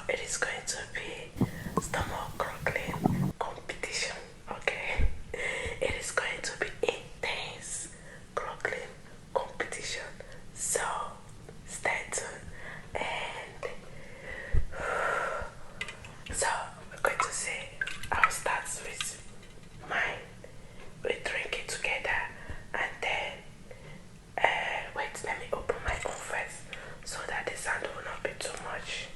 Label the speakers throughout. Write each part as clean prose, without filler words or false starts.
Speaker 1: it is going to be stomach crackling competition. Okay, it is going to be intense crackling competition. So stay tuned and so we're going to say I'll start with mine. We drink it together and then wait, let me open my own first so that the sound will not be too much.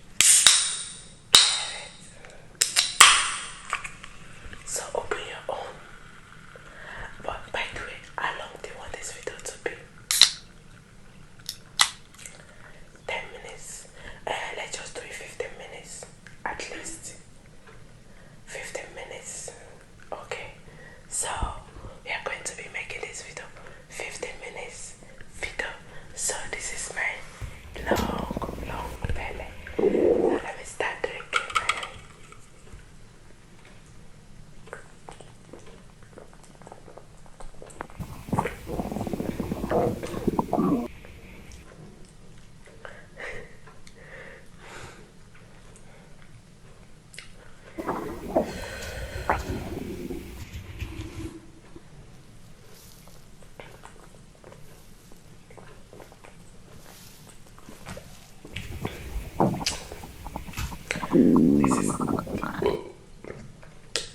Speaker 1: So open your own. But by the way, how long do you want this video to be? 10 minutes. Let's just do it 15 minutes at least. 15 minutes. Okay. So we are going to be making this video 15 minutes video. So this is my long belly. So let me start drinking my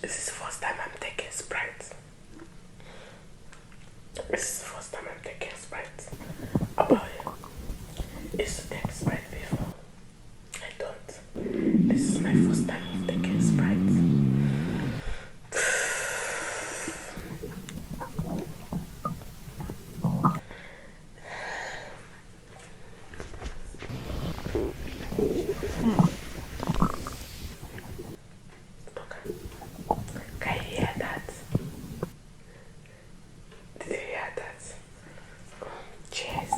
Speaker 1: This is the first time I'm taking Sprite. This is the first time I'm taking Sprite. About you? Used to take Sprite before. I don't. This is my first time of taking Sprite. Can you hear that? Did you hear that? Cheers.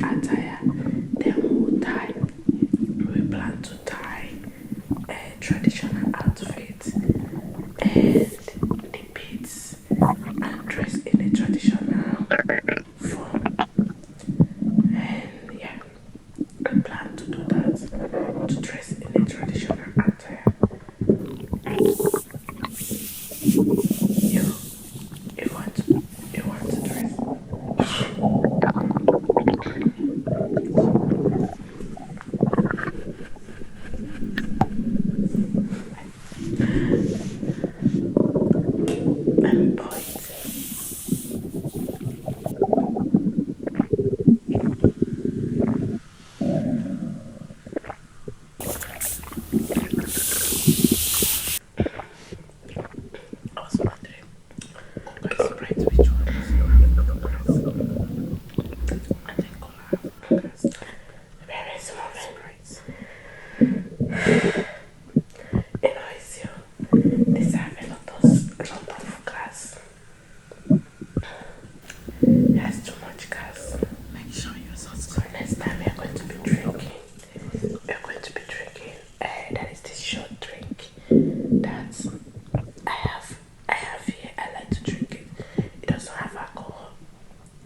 Speaker 1: an attire, then we plan to tie a traditional outfit and the beads and dress in a traditional form. And yeah, we plan to do that, to dress in a traditional attire. You, you want to dress? And boys, I was wondering, guys, right, which one is I think color because very small right. You know, it's you. These have a lot of gas. It has too much gas. Make sure you're so next time we are going to be drinking. We are going to be drinking. That is this short drink that I have here. I like to drink it. It doesn't have alcohol.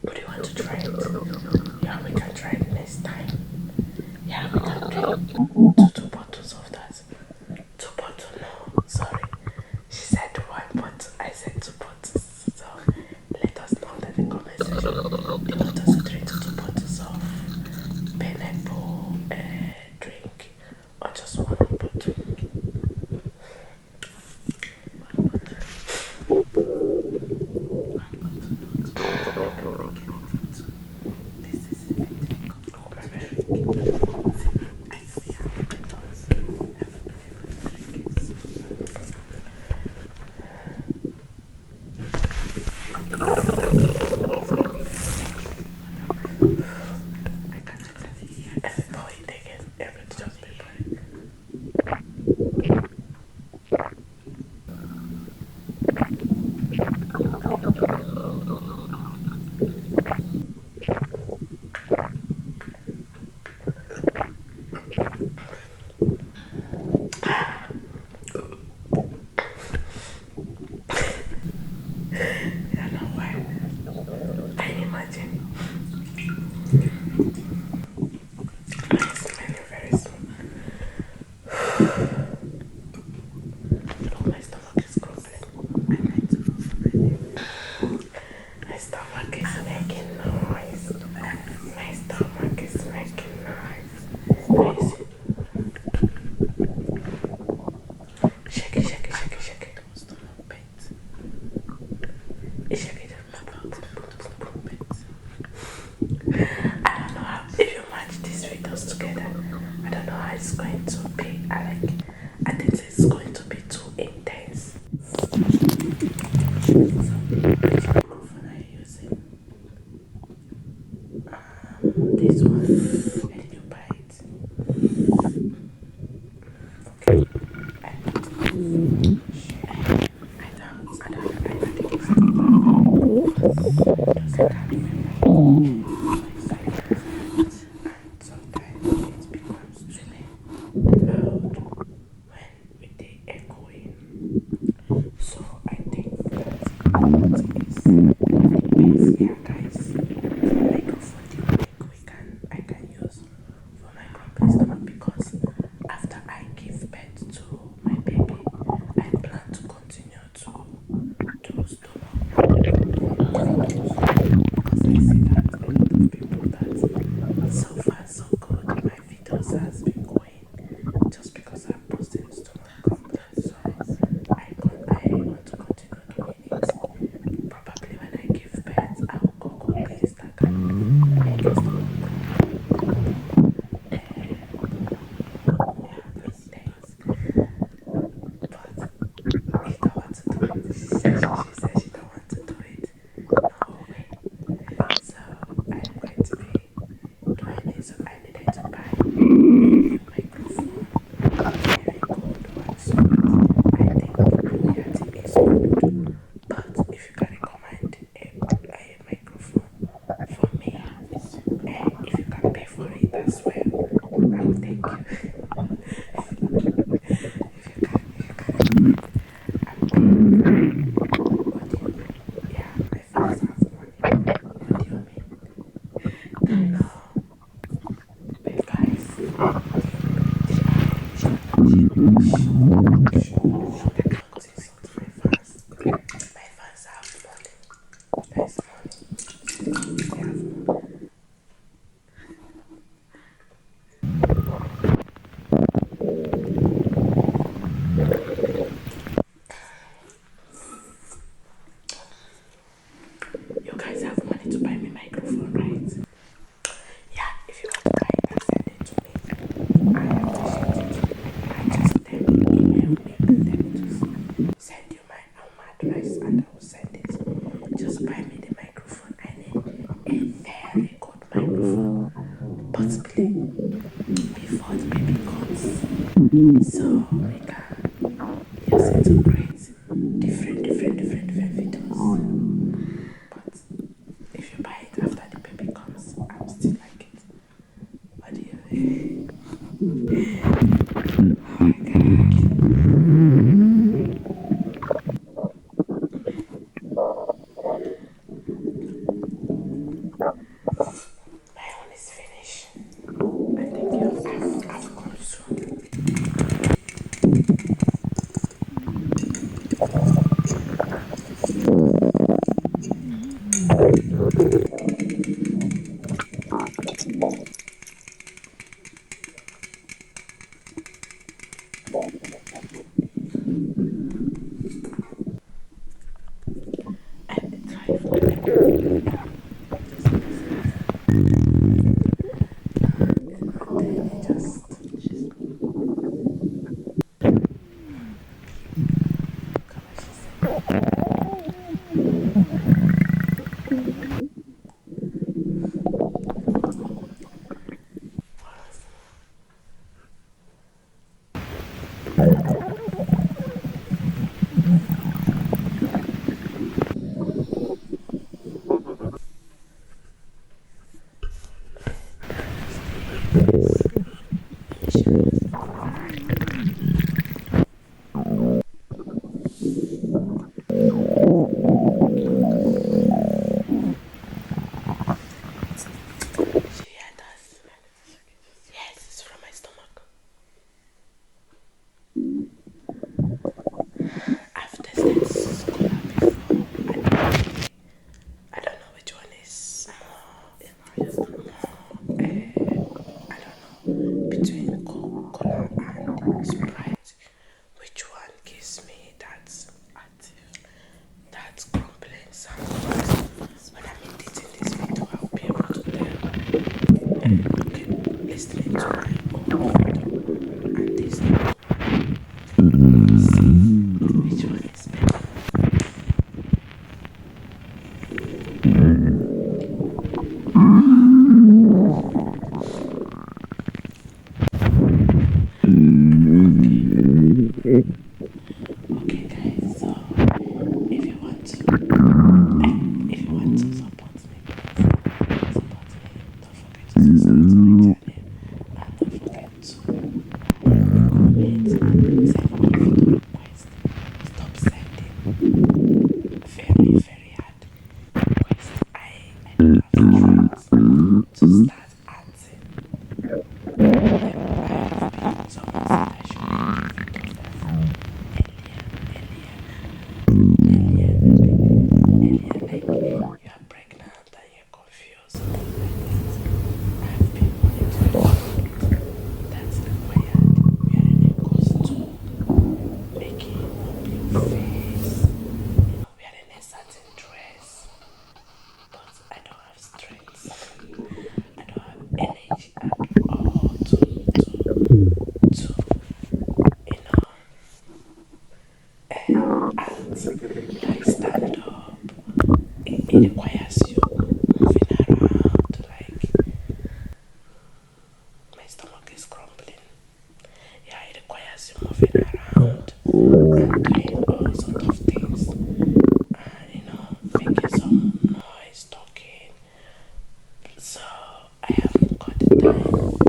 Speaker 1: Would you want to try it? Yeah, we can try it next time. Yeah, we can drink two bottles of that. Two bottles, no, sorry. She said one bottle, I said two bottles. So let us know that in the comment section. Do you want us to drink two bottles of pineapple drink or just one bottle? Everybody taking everything just be playing. I know why. I imagine. It's smelling very smooth. Look, my stomach is grumbling. My stomach is making noise. My stomach is making noise. Guys, shake it, shake it, shake it, shake it. Shake it. I don't know how, if you match these videos together, I don't know how it's going to be. I think it's going to be too intense. So, which microphone are you using? This one. Where did you buy it? Okay. I think it's I can't remember. And sometimes it becomes really loud with the echoing. So I think that is yeah, guys. Microphone the I can use for my grumpy stomach because after I give birth to my baby, I plan to continue to do stomach because I see that a lot of people as well. I will take you. What do you mean? Yeah, my friends have money. What do you mean? I know. But guys, I can't insult my fans. My fans have money. There's money. They have money. You guys have money to buy me microphone, right? Yeah, if you want to buy it and send it to me, I appreciate it. I just email me and let me just send you my address and I will send it. Just buy me the microphone. I need a very good microphone, possibly before the baby comes, so we can use it to create different videos. But if you buy it after the baby comes, I will still like it. What do you think? Oh my God. My own is finished. I think I've gone soon. And it's yeah, does. Yes, it's from my stomach. I've tasted cola before. I don't know which one is I don't know, between Coca-Cola and Sprite, which one gives me that crumbling sound. When I'm editing this video, I'll be able to tell. Okay, listening to my own video and this see which one is better. Okay guys, so if you want to support me, please support me. Don't forget to subscribe to my channel and don't forget to comment, send me video request. Stop sending very hard request. I don't have the funds to start acting. So I should have done that earlier, like you are pregnant and you're confused, something like that. I've been monitoring it. That's required. Wearing a costume, making up your face, wearing a certain dress. But I don't have strength. I don't have energy at all to like stand up. It requires you moving around, like my stomach is crumbling. Yeah, it requires you moving around and doing all sorts of things. And making some noise, talking. So I haven't got the time.